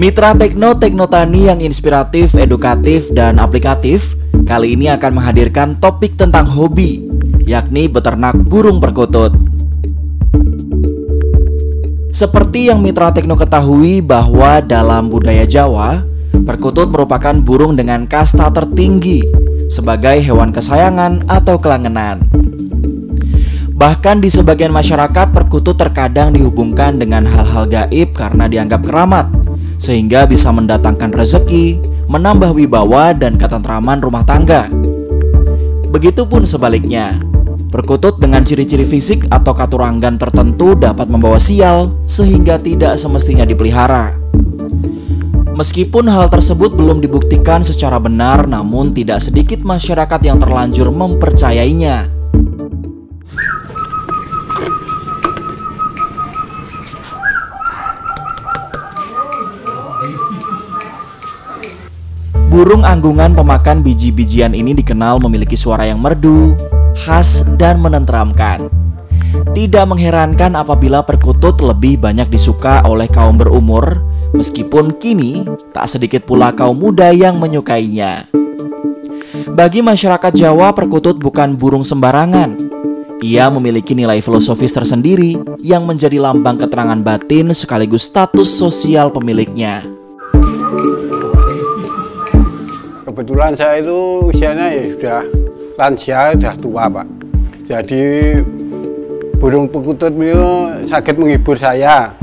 Mitra Tekno Teknotani yang inspiratif, edukatif, dan aplikatif kali ini akan menghadirkan topik tentang hobi, yakni beternak burung perkutut. Seperti yang Mitra Tekno ketahui bahwa dalam budaya Jawa, perkutut merupakan burung dengan kasta tertinggi sebagai hewan kesayangan atau kelangenan. Bahkan di sebagian masyarakat, perkutut terkadang dihubungkan dengan hal-hal gaib karena dianggap keramat, sehingga bisa mendatangkan rezeki, menambah wibawa dan ketentraman rumah tangga. Begitupun sebaliknya, perkutut dengan ciri-ciri fisik atau katuranggan tertentu dapat membawa sial sehingga tidak semestinya dipelihara. Meskipun hal tersebut belum dibuktikan secara benar, namun tidak sedikit masyarakat yang terlanjur mempercayainya. Burung anggungan pemakan biji-bijian ini dikenal memiliki suara yang merdu, khas, dan menenteramkan. Tidak mengherankan apabila perkutut lebih banyak disuka oleh kaum berumur, meskipun kini tak sedikit pula kaum muda yang menyukainya. Bagi masyarakat Jawa, perkutut bukan burung sembarangan. Ia memiliki nilai filosofis tersendiri yang menjadi lambang keterangan batin sekaligus status sosial pemiliknya. Kebetulan saya itu usianya ya sudah lansia, sudah tua Pak. Jadi burung perkutut itu sakit menghibur saya.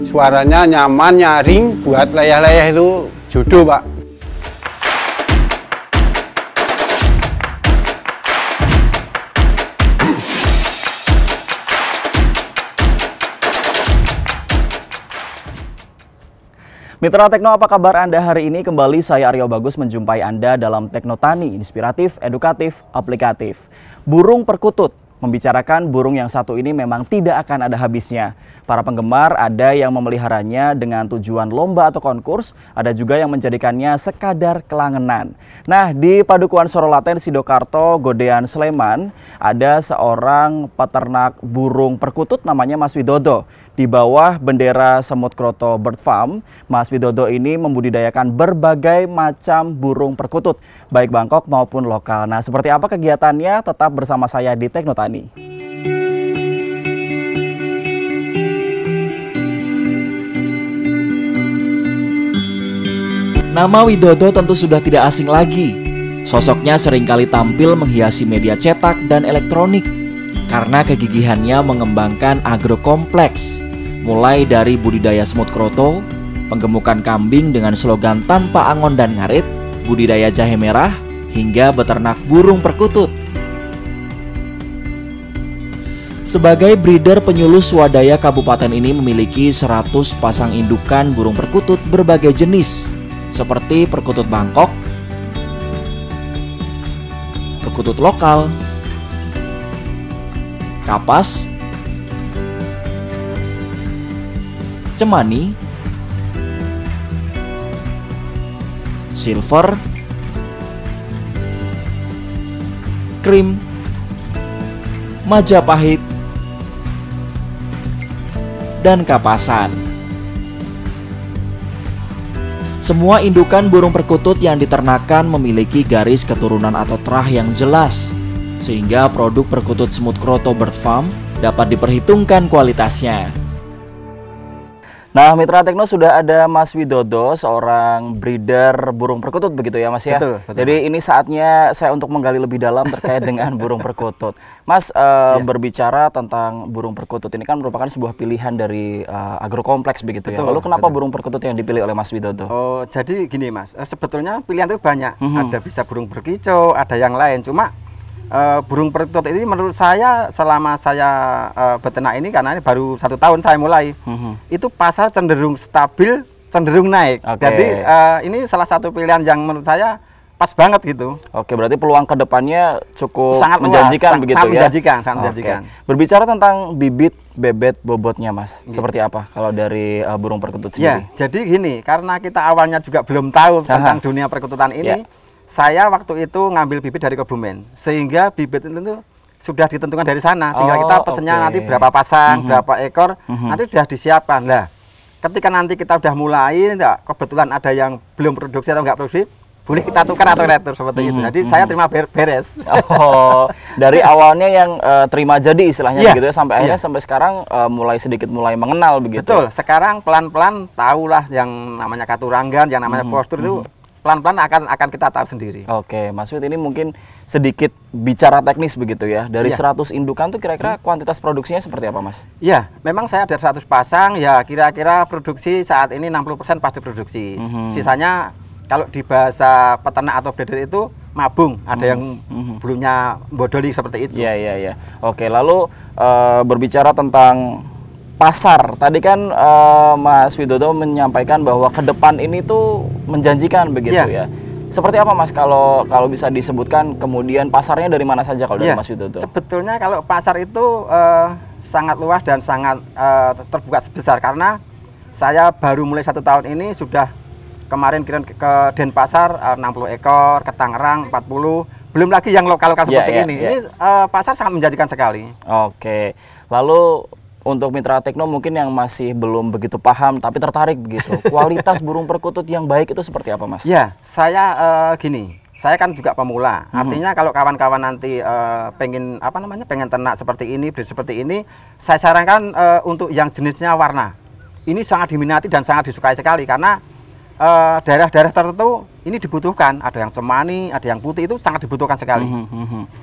Suaranya nyaman, nyaring, buat layah-layah itu jodoh Pak. Mitra Tekno, apa kabar Anda hari ini? Kembali saya Aryo Bagus menjumpai Anda dalam Teknotani, inspiratif, edukatif, aplikatif. Burung perkutut. Membicarakan burung yang satu ini memang tidak akan ada habisnya. Para penggemar ada yang memeliharanya dengan tujuan lomba atau konkurs, ada juga yang menjadikannya sekadar kelangenan. Nah, di Padukuhan Sorolaten, Sidokarto, Godean, Sleman, ada seorang peternak burung perkutut namanya Mas Widodo. Di bawah bendera Semut Kroto Bird Farm, Mas Widodo ini membudidayakan berbagai macam burung perkutut, baik Bangkok maupun lokal. Nah, seperti apa kegiatannya? Tetap bersama saya di Teknotani. Nama Widodo tentu sudah tidak asing lagi. Sosoknya seringkali tampil menghiasi media cetak dan elektronik karena kegigihannya mengembangkan agrokompleks, mulai dari budidaya semut kroto, penggemukan kambing dengan slogan tanpa angon dan ngarit, budidaya jahe merah, hingga beternak burung perkutut. Sebagai breeder penyuluh swadaya, kabupaten ini memiliki 100 pasang indukan burung perkutut berbagai jenis, seperti perkutut Bangkok, perkutut lokal, kapas, cemani, silver, krim, Majapahit, dan kapasan. Semua indukan burung perkutut yang diternakan memiliki garis keturunan atau terah yang jelas, sehingga produk perkutut Semut Kroto Bird Farm dapat diperhitungkan kualitasnya. Nah, Mitra Tekno, sudah ada Mas Widodo, seorang breeder burung perkutut begitu ya Mas ya? Betul, betul. Jadi ini saatnya saya untuk menggali lebih dalam terkait dengan burung perkutut. Mas, berbicara tentang burung perkutut ini kan merupakan sebuah pilihan dari agrokompleks begitu ya. Lalu kenapa burung perkutut yang dipilih oleh Mas Widodo? Oh, jadi gini Mas, sebetulnya pilihan itu banyak. Ada bisa burung berkicau, ada yang lain. Cuma burung perkutut ini menurut saya selama saya beternak ini, karena ini baru 1 tahun saya mulai, itu pasar cenderung stabil, cenderung naik. Jadi ini salah satu pilihan yang menurut saya pas banget gitu. Oke, berarti peluang kedepannya cukup sangat menjanjikan begitu sangat ya? Menjanjikan, sangat menjanjikan. Berbicara tentang bibit, bebet, bobotnya Mas, seperti apa kalau dari burung perkutut sendiri? Ya, jadi gini, karena kita awalnya juga belum tahu tentang dunia perkututan ini, saya waktu itu ngambil bibit dari Kebumen, sehingga bibit itu sudah ditentukan dari sana. Tinggal kita pesennya nanti berapa pasang, berapa ekor, nanti sudah disiapkan. Lah, ketika nanti kita udah mulai, kebetulan ada yang belum produksi atau nggak produksi, boleh kita tukar atau retur seperti itu. Jadi saya terima beres. Oh, dari awalnya yang terima jadi istilahnya begitu ya, sampai akhirnya Iya. sampai sekarang mulai mengenal begitu. Betul. Sekarang pelan-pelan tahulah yang namanya katurangan, yang namanya postur itu pelan-pelan akan kita tahu sendiri. Oke, Mas Wid, ini mungkin sedikit bicara teknis begitu ya. Dari Iya. 100 indukan tuh kira-kira kuantitas produksinya seperti apa, Mas? Ya, memang saya ada 100 pasang, ya kira-kira produksi saat ini 60% pasti produksi. Sisanya kalau di bahasa peternak atau breeder itu mabung, ada yang bulunya bodoli seperti itu. Iya. Oke, lalu berbicara tentang pasar. Tadi kan Mas Widodo menyampaikan bahwa ke depan ini tuh menjanjikan begitu ya. Seperti apa, Mas, kalau bisa disebutkan kemudian pasarnya dari mana saja kalau dari Mas Widodo? Sebetulnya kalau pasar itu sangat luas dan sangat terbuka besar, karena saya baru mulai 1 tahun ini sudah kemarin kirim ke Denpasar 60 ekor, ke Tangerang 40, belum lagi yang lokal-lokal seperti ini. Ini pasar sangat menjanjikan sekali. Oke, lalu untuk Mitra Tekno mungkin yang masih belum begitu paham tapi tertarik begitu, kualitas burung perkutut yang baik itu seperti apa, Mas? Ya, saya gini, saya kan juga pemula. Artinya kalau kawan-kawan nanti pengen ternak seperti ini, breed seperti ini, saya sarankan untuk yang jenisnya warna. Ini sangat diminati dan sangat disukai sekali, karena daerah-daerah tertentu ini dibutuhkan, ada yang cemani, ada yang putih, itu sangat dibutuhkan sekali.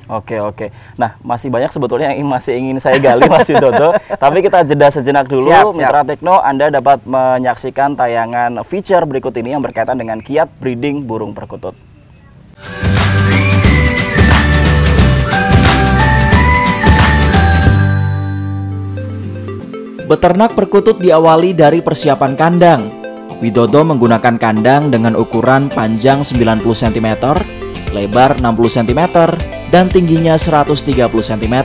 Oke. Nah, masih banyak sebetulnya yang masih ingin saya gali, Mas Widodo. Tapi kita jeda sejenak dulu. Siap. Mitra Tekno, Anda dapat menyaksikan tayangan feature berikut ini yang berkaitan dengan kiat breeding burung perkutut. Beternak perkutut diawali dari persiapan kandang. Widodo menggunakan kandang dengan ukuran panjang 90 cm, lebar 60 cm, dan tingginya 130 cm.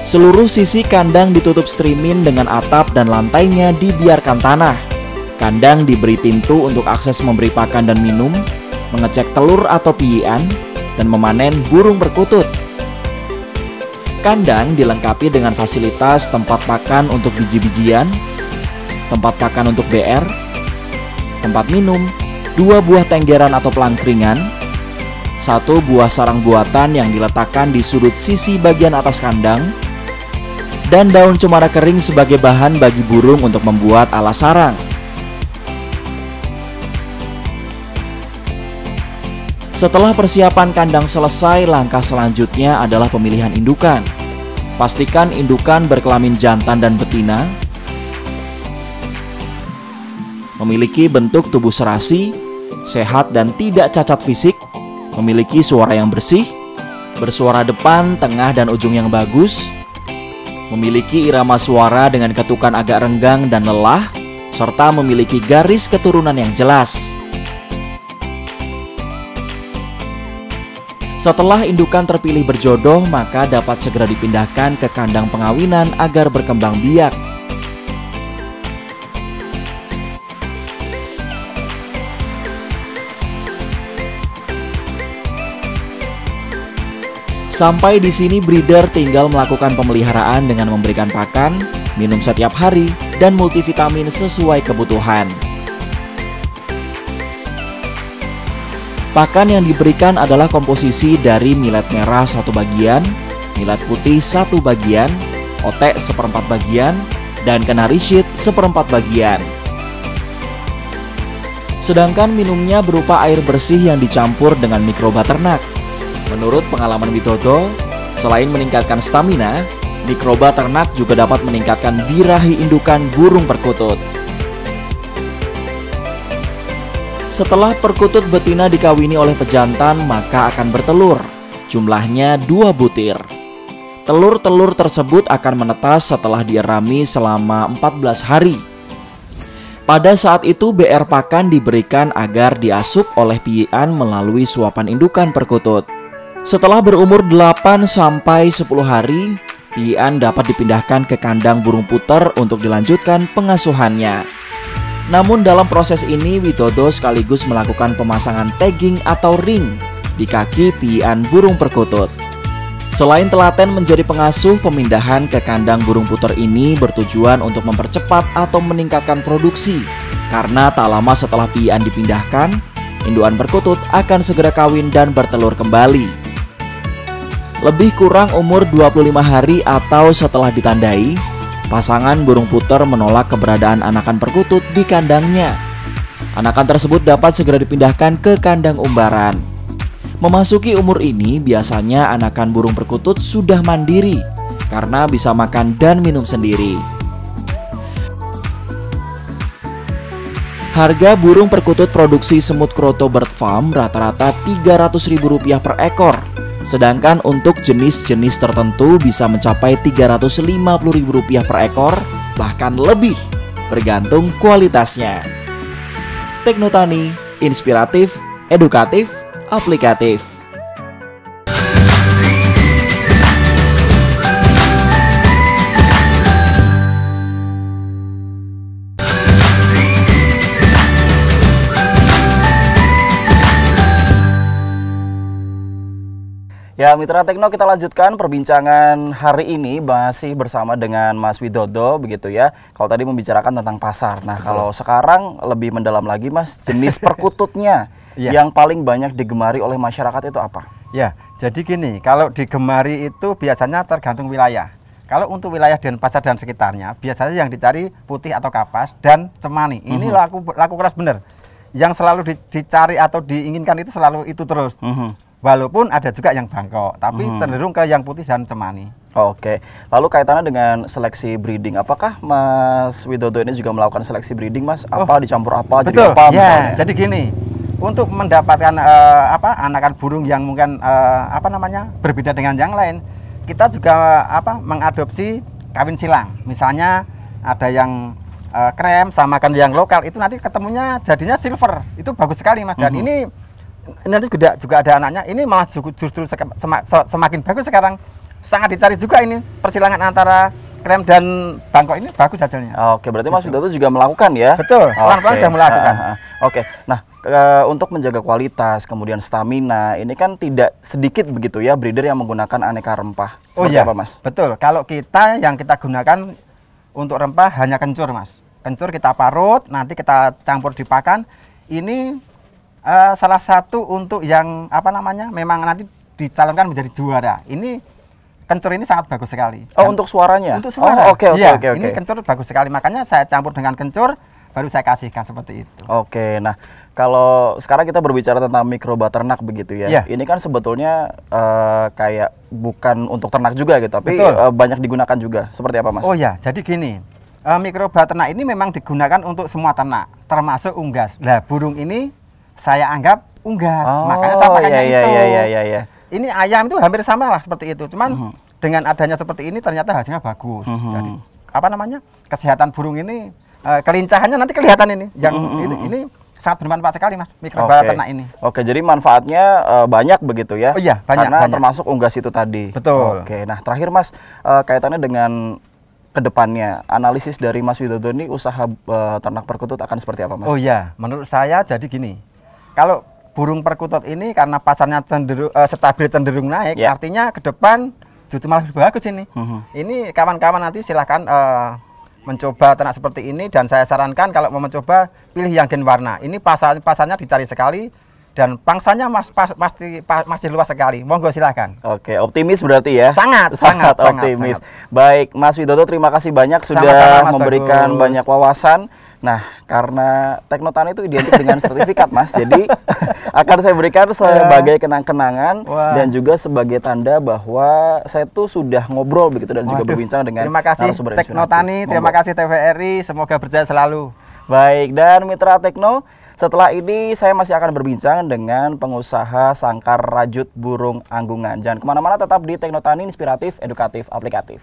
Seluruh sisi kandang ditutup streamin dengan atap dan lantainya dibiarkan tanah. Kandang diberi pintu untuk akses memberi pakan dan minum, mengecek telur atau piyian, dan memanen burung perkutut. Kandang dilengkapi dengan fasilitas tempat pakan untuk biji-bijian, tempat pakan untuk BR, tempat minum, 2 buah tenggeran atau pelangkringan, 1 buah sarang buatan yang diletakkan di sudut sisi bagian atas kandang, dan daun cemara kering sebagai bahan bagi burung untuk membuat alas sarang. Setelah persiapan kandang selesai, langkah selanjutnya adalah pemilihan indukan. Pastikan indukan berkelamin jantan dan betina, memiliki bentuk tubuh serasi, sehat dan tidak cacat fisik, memiliki suara yang bersih, bersuara depan, tengah, dan ujung yang bagus, memiliki irama suara dengan ketukan agak renggang dan lelah, serta memiliki garis keturunan yang jelas. Setelah indukan terpilih berjodoh, maka dapat segera dipindahkan ke kandang pengawinan agar berkembang biak. Sampai di sini breeder tinggal melakukan pemeliharaan dengan memberikan pakan, minum setiap hari, dan multivitamin sesuai kebutuhan. Pakan yang diberikan adalah komposisi dari millet merah 1 bagian, millet putih 1 bagian, otek 1/4 bagian, dan canary sheet 1/4 bagian. Sedangkan minumnya berupa air bersih yang dicampur dengan mikroba ternak. Menurut pengalaman Widodo, selain meningkatkan stamina, mikroba ternak juga dapat meningkatkan birahi indukan burung perkutut. Setelah perkutut betina dikawini oleh pejantan, maka akan bertelur. Jumlahnya 2 butir. Telur-telur tersebut akan menetas setelah dierami selama 14 hari. Pada saat itu BR pakan diberikan agar diasup oleh piyian melalui suapan indukan perkutut. Setelah berumur 8-10 hari, piyian dapat dipindahkan ke kandang burung puter untuk dilanjutkan pengasuhannya. Namun dalam proses ini Widodo sekaligus melakukan pemasangan tagging atau ring di kaki piyian burung perkutut. Selain telaten menjadi pengasuh, pemindahan ke kandang burung puter ini bertujuan untuk mempercepat atau meningkatkan produksi. Karena tak lama setelah pian dipindahkan, induan perkutut akan segera kawin dan bertelur kembali. Lebih kurang umur 25 hari atau setelah ditandai, pasangan burung puter menolak keberadaan anakan perkutut di kandangnya. Anakan tersebut dapat segera dipindahkan ke kandang umbaran. Memasuki umur ini biasanya anakan burung perkutut sudah mandiri karena bisa makan dan minum sendiri. Harga burung perkutut produksi Semut Kroto Bird Farm rata-rata Rp300.000 per ekor. Sedangkan untuk jenis-jenis tertentu bisa mencapai Rp350.000 per ekor, bahkan lebih, bergantung kualitasnya. Teknotani, inspiratif, edukatif, aplikatif. Ya, Mitra Tekno, kita lanjutkan perbincangan hari ini masih bersama dengan Mas Widodo begitu ya. Kalau tadi membicarakan tentang pasar. Nah, kalau sekarang lebih mendalam lagi Mas, jenis perkututnya yang paling banyak digemari oleh masyarakat itu apa? Ya, jadi gini, kalau digemari itu biasanya tergantung wilayah. Kalau untuk wilayah Denpasar dan sekitarnya, biasanya yang dicari putih atau kapas dan cemani. Ini laku keras bener. Yang selalu dicari atau diinginkan itu selalu itu terus. Walaupun ada juga yang bangkok, tapi cenderung ke yang putih dan cemani. Oke, lalu kaitannya dengan seleksi breeding, apakah Mas Widodo ini juga melakukan seleksi breeding, Mas? Apa dicampur apa? Betul. Jadi apa Ya, misalnya? jadi gini, untuk mendapatkan anakan burung yang mungkin berbeda dengan yang lain, kita juga mengadopsi kawin silang. Misalnya ada yang krem sama kan yang lokal, itu nanti ketemunya jadinya silver, itu bagus sekali Mas. Dan ini nanti juga ada anaknya, ini malah justru semakin bagus sekarang. Sangat dicari juga ini persilangan antara krem dan bangkok, ini bagus hasilnya. Oke, berarti Mas Widodo juga melakukan ya? Betul, pelan-pelan sudah melakukan. Oke, nah untuk menjaga kualitas kemudian stamina, ini kan tidak sedikit begitu ya breeder yang menggunakan aneka rempah. Seperti apa Mas? Betul, kalau kita yang kita gunakan untuk rempah hanya kencur Mas. Kencur kita parut, nanti kita campur di pakan. Ini salah satu untuk yang memang nanti dicalonkan menjadi juara. Ini kencur ini sangat bagus sekali. Oh, untuk suaranya? Untuk suara. Oke. Ini kencur bagus sekali, makanya saya campur dengan kencur, baru saya kasihkan seperti itu. Oke, nah kalau sekarang kita berbicara tentang mikroba ternak begitu ya. Ini kan sebetulnya kayak bukan untuk ternak juga gitu, tapi banyak digunakan juga. Seperti apa Mas? Oh ya, jadi gini, mikroba ternak ini memang digunakan untuk semua ternak, termasuk unggas. Nah, burung ini saya anggap unggas, makanya saya pakainya itu. Iya. Ini ayam itu hampir sama lah seperti itu, cuman dengan adanya seperti ini ternyata hasilnya bagus. Jadi kesehatan burung ini, kelincahannya nanti kelihatan ini. Yang ini sangat bermanfaat sekali Mas, mikroba ternak ini. Oke, jadi manfaatnya banyak begitu ya? Oh iya, banyak. Karena termasuk unggas itu tadi. Betul. Oke, nah terakhir Mas, kaitannya dengan kedepannya, analisis dari Mas Widodo ini usaha ternak perkutut akan seperti apa Mas? Oh iya, menurut saya jadi gini. Kalau burung perkutut ini karena pasarnya stabil cenderung naik, artinya ke depan justru malah lebih bagus ini. Ini kawan-kawan nanti silahkan mencoba ternak seperti ini, dan saya sarankan kalau mau mencoba pilih yang gen warna. Ini pasarnya dicari sekali dan pangsanya pasti masih luas sekali. Monggo silahkan. Oke, optimis berarti ya? Sangat optimis. Sangat. Baik, Mas Widodo, terima kasih banyak sudah memberikan banyak wawasan. Nah, karena Teknotani itu identik dengan sertifikat Mas, jadi akan saya berikan sebagai kenang-kenangan dan juga sebagai tanda bahwa saya tuh sudah ngobrol begitu dan juga berbincang dengan terima kasih Teknotani, terima kasih TVRI, semoga berjaya selalu. Baik, dan Mitra Tekno, setelah ini saya masih akan berbincang dengan pengusaha sangkar rajut burung anggungan. Jangan kemana-mana, tetap di Teknotani, inspiratif, edukatif, aplikatif.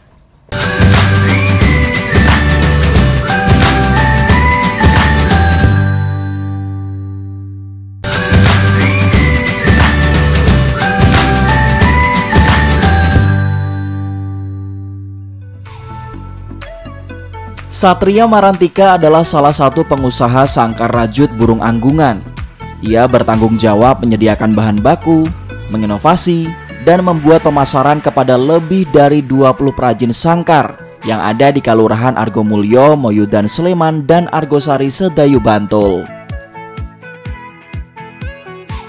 Satria Marantika adalah salah satu pengusaha sangkar rajut burung anggungan. Ia bertanggung jawab menyediakan bahan baku, menginovasi, dan membuat pemasaran kepada lebih dari 20 perajin sangkar yang ada di Kalurahan Argomulyo, Moyudan Sleman, dan Argosari Sedayu Bantul.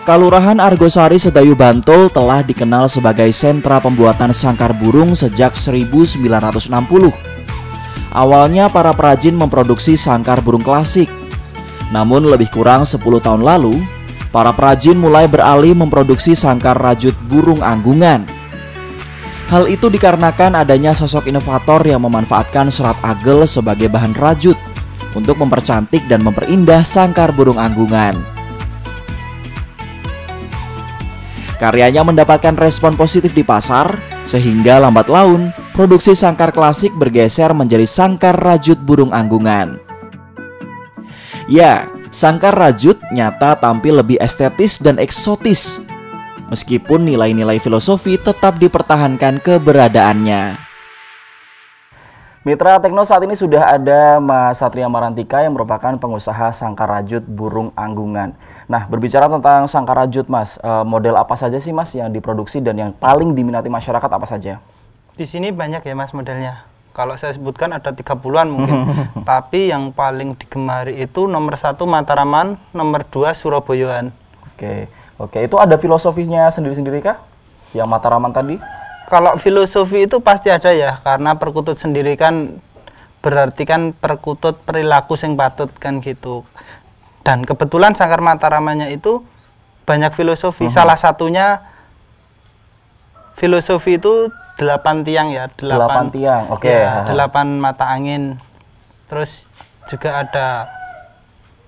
Kalurahan Argosari Sedayu Bantul telah dikenal sebagai sentra pembuatan sangkar burung sejak 1960. Awalnya para perajin memproduksi sangkar burung klasik. Namun lebih kurang 10 tahun lalu, para perajin mulai beralih memproduksi sangkar rajut burung anggungan. Hal itu dikarenakan adanya sosok inovator yang memanfaatkan serat agel sebagai bahan rajut untuk mempercantik dan memperindah sangkar burung anggungan. Karyanya mendapatkan respon positif di pasar, sehingga lambat laun produksi sangkar klasik bergeser menjadi sangkar rajut burung anggungan. Ya, sangkar rajut nyata tampil lebih estetis dan eksotis, meskipun nilai-nilai filosofi tetap dipertahankan keberadaannya. Mitra Tekno, saat ini sudah ada Mas Satria Marantika yang merupakan pengusaha sangkar rajut burung anggungan. Nah, berbicara tentang sangkar rajut, Mas, model apa saja sih, Mas, yang diproduksi dan yang paling diminati masyarakat apa saja? Di sini banyak ya, Mas, modelnya. Kalau saya sebutkan ada 30-an mungkin. Tapi yang paling digemari itu nomor 1 Mataraman, nomor 2 Surabayaan. Oke, itu ada filosofinya sendiri-sendiri kah? Yang Mataraman tadi? Kalau filosofi itu pasti ada ya, karena perkutut sendiri kan berarti kan perkutut perilaku sing patut kan gitu. Dan kebetulan sangkar Mataramannya itu banyak filosofi. Salah satunya filosofi itu 8 tiang ya, 8 tiang. Oke. Ya, 8 mata angin. Terus juga ada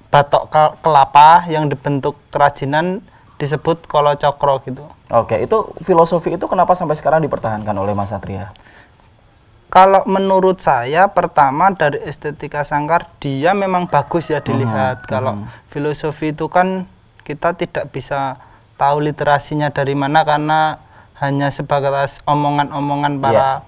batok kelapa yang dibentuk kerajinan disebut kolo cokro gitu. Oke, itu filosofi itu kenapa sampai sekarang dipertahankan oleh Mas Satria? Kalau menurut saya, pertama dari estetika sangkar dia memang bagus ya dilihat. Kalau filosofi itu kan kita tidak bisa tahu literasinya dari mana karena hanya sebatas omongan-omongan para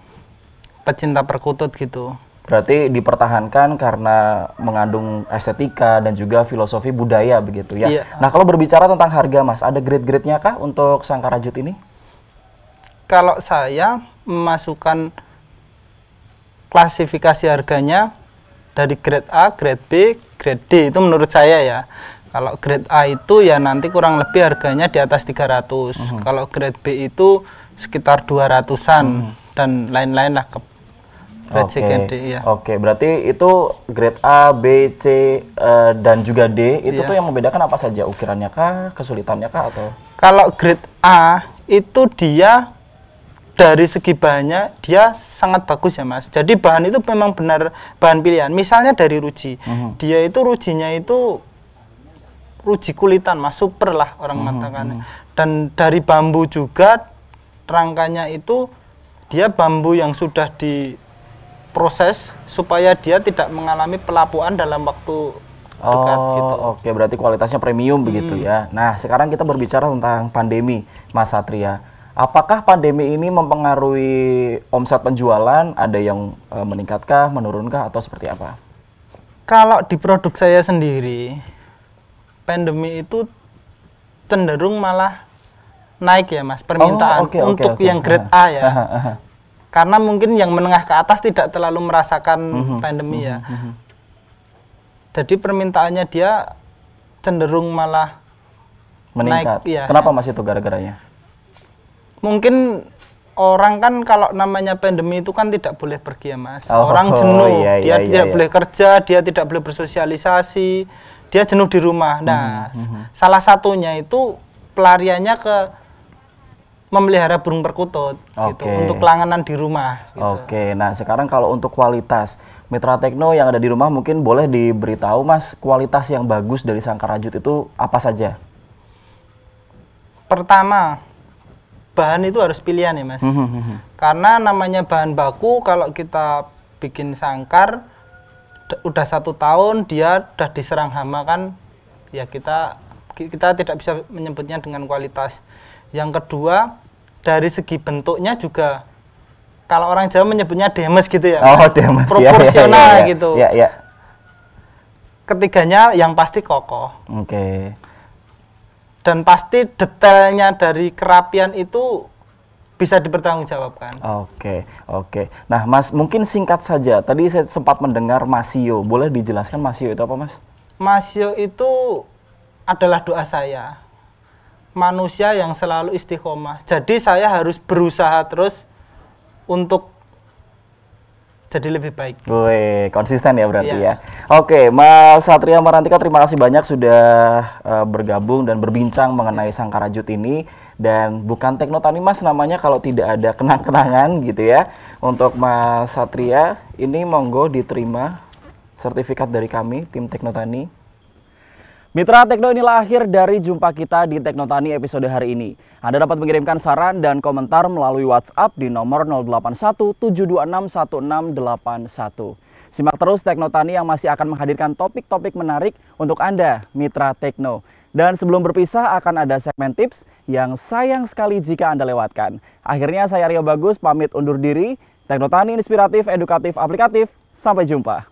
pecinta perkutut gitu. Berarti dipertahankan karena mengandung estetika dan juga filosofi budaya begitu ya. Iya. Nah, kalau berbicara tentang harga, Mas, ada grade-grade-nya kah untuk sangkar rajut ini? Kalau saya memasukkan klasifikasi harganya dari grade A, grade B, grade D, itu menurut saya ya. Kalau grade A itu ya nanti kurang lebih harganya di atas 300. Kalau grade B itu sekitar 200-an dan lain-lain lah. Oke, berarti itu grade A, B, C, dan juga D, itu tuh yang membedakan apa saja? Ukirannya kah, kesulitannya kah, atau? Kalau grade A, itu dia dari segi bahannya, dia sangat bagus ya, Mas. Jadi bahan itu memang benar bahan pilihan. Misalnya dari ruji, dia itu rujinya itu ruji kulitan, Mas, super lah orang mengatakan. Dan dari bambu juga, rangkanya itu, dia bambu yang sudah diproses supaya dia tidak mengalami pelapuan dalam waktu dekat gitu. Oke, berarti kualitasnya premium begitu ya. Nah, sekarang kita berbicara tentang pandemi, Mas Satria. Apakah pandemi ini mempengaruhi omset penjualan? Ada yang meningkatkah, menurunkah, atau seperti apa? Kalau di produk saya sendiri, pandemi itu cenderung malah naik ya, Mas, permintaan untuk yang grade A ya. Karena mungkin yang menengah ke atas tidak terlalu merasakan pandemi ya. Jadi permintaannya dia cenderung malah meningkat. Naik, ya. Kenapa, Mas, itu gara-garanya? Mungkin orang kan kalau namanya pandemi itu kan tidak boleh pergi ya, Mas. Orang jenuh, dia tidak boleh kerja, dia tidak boleh bersosialisasi, dia jenuh di rumah. Nah, salah satunya itu pelariannya ke memelihara burung perkutut gitu, untuk langganan di rumah gitu. Nah sekarang kalau untuk kualitas, Mitra Tekno yang ada di rumah mungkin boleh diberitahu, Mas, kualitas yang bagus dari sangkar rajut itu apa saja? Pertama, bahan itu harus pilihan ya, Mas. Karena namanya bahan baku, kalau kita bikin sangkar udah 1 tahun dia udah diserang hama kan, ya kita tidak bisa menyebutnya dengan kualitas. Yang kedua, dari segi bentuknya juga, kalau orang Jawa menyebutnya demes gitu ya, Mas. Demes, proporsional gitu. Ya. Ketiganya yang pasti kokoh. Dan pasti detailnya dari kerapian itu bisa dipertanggungjawabkan. Oke, oke. Nah, Mas, mungkin singkat saja. Tadi saya sempat mendengar Masio. Boleh dijelaskan Masio itu apa, Mas? Masio itu adalah doa saya. Manusia yang selalu istiqomah. Jadi saya harus berusaha terus untuk jadi lebih baik. Wih, konsisten ya berarti Iya. ya. Oke, Mas Satria Marantika, terima kasih banyak sudah bergabung dan berbincang mengenai Sangkarajut ini. Dan bukan Teknotani Mas namanya kalau tidak ada kenang-kenangan gitu ya. Untuk Mas Satria, ini monggo diterima sertifikat dari kami, tim Teknotani. Mitra Tekno, inilah akhir dari jumpa kita di Teknotani episode hari ini. Anda dapat mengirimkan saran dan komentar melalui WhatsApp di nomor 081 726 1681. Simak terus Teknotani yang masih akan menghadirkan topik-topik menarik untuk Anda, Mitra Tekno. Dan sebelum berpisah akan ada segmen tips yang sayang sekali jika Anda lewatkan. Akhirnya saya Rio Bagus pamit undur diri. Teknotani inspiratif, edukatif, aplikatif. Sampai jumpa.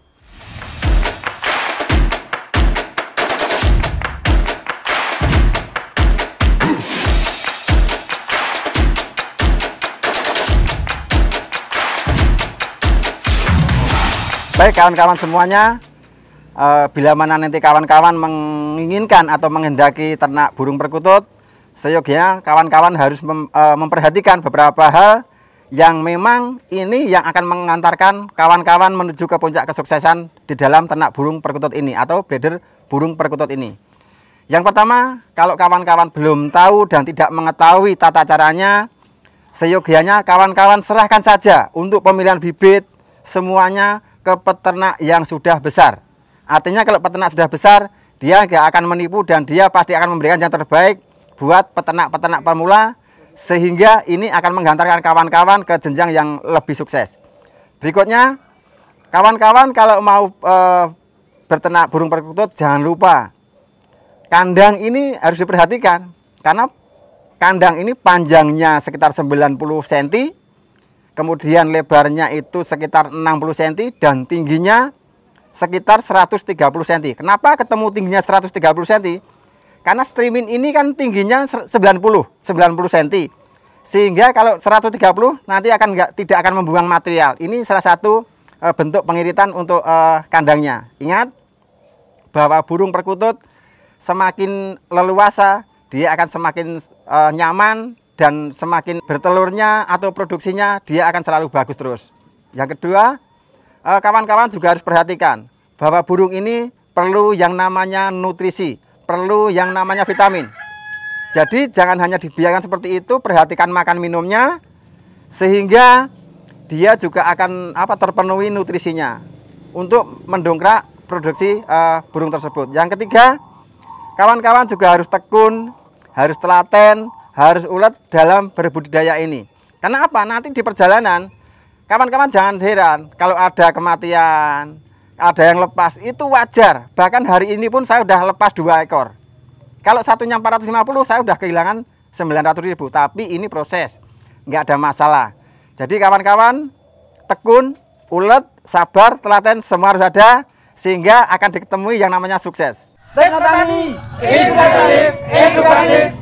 Baik kawan-kawan semuanya, bila mana nanti kawan-kawan menginginkan atau menghendaki ternak burung perkutut, seyogianya kawan-kawan harus memperhatikan beberapa hal yang memang ini yang akan mengantarkan kawan-kawan menuju ke puncak kesuksesan di dalam ternak burung perkutut ini atau breeder burung perkutut ini. Yang pertama, kalau kawan-kawan belum tahu dan tidak mengetahui tata caranya, seyogianya kawan-kawan serahkan saja untuk pemilihan bibit semuanya ke peternak yang sudah besar. Artinya kalau peternak sudah besar, dia nggak akan menipu dan dia pasti akan memberikan yang terbaik buat peternak-peternak pemula, sehingga ini akan menghantarkan kawan-kawan ke jenjang yang lebih sukses. Berikutnya, kawan-kawan kalau mau berternak burung perkutut, jangan lupa kandang ini harus diperhatikan, karena kandang ini panjangnya sekitar 90 cm, kemudian lebarnya itu sekitar 60 cm dan tingginya sekitar 130 cm. Kenapa ketemu tingginya 130 cm? Karena streaming ini kan tingginya 90 cm. Sehingga kalau 130 nanti tidak akan membuang material. Ini salah satu bentuk pengiritan untuk kandangnya. Ingat bahwa burung perkutut semakin leluasa, dia akan semakin nyaman, dan semakin bertelurnya atau produksinya dia akan selalu bagus terus. Yang kedua, kawan-kawan juga harus perhatikan bahwa burung ini perlu yang namanya nutrisi, perlu yang namanya vitamin. Jadi jangan hanya dibiarkan seperti itu, perhatikan makan minumnya sehingga dia juga akan terpenuhi nutrisinya untuk mendongkrak produksi burung tersebut. Yang ketiga, kawan-kawan juga harus tekun, harus telaten, harus ulet dalam berbudidaya ini. Karena apa? Nanti di perjalanan, kawan-kawan jangan heran kalau ada kematian, ada yang lepas, itu wajar. Bahkan hari ini pun saya sudah lepas 2 ekor. Kalau satunya 450, saya sudah kehilangan 900.000. Tapi ini proses, nggak ada masalah. Jadi kawan-kawan, tekun, ulet, sabar, telaten, semua harus ada, sehingga akan diketemui yang namanya sukses. Teknotani, inspiratif, edukatif,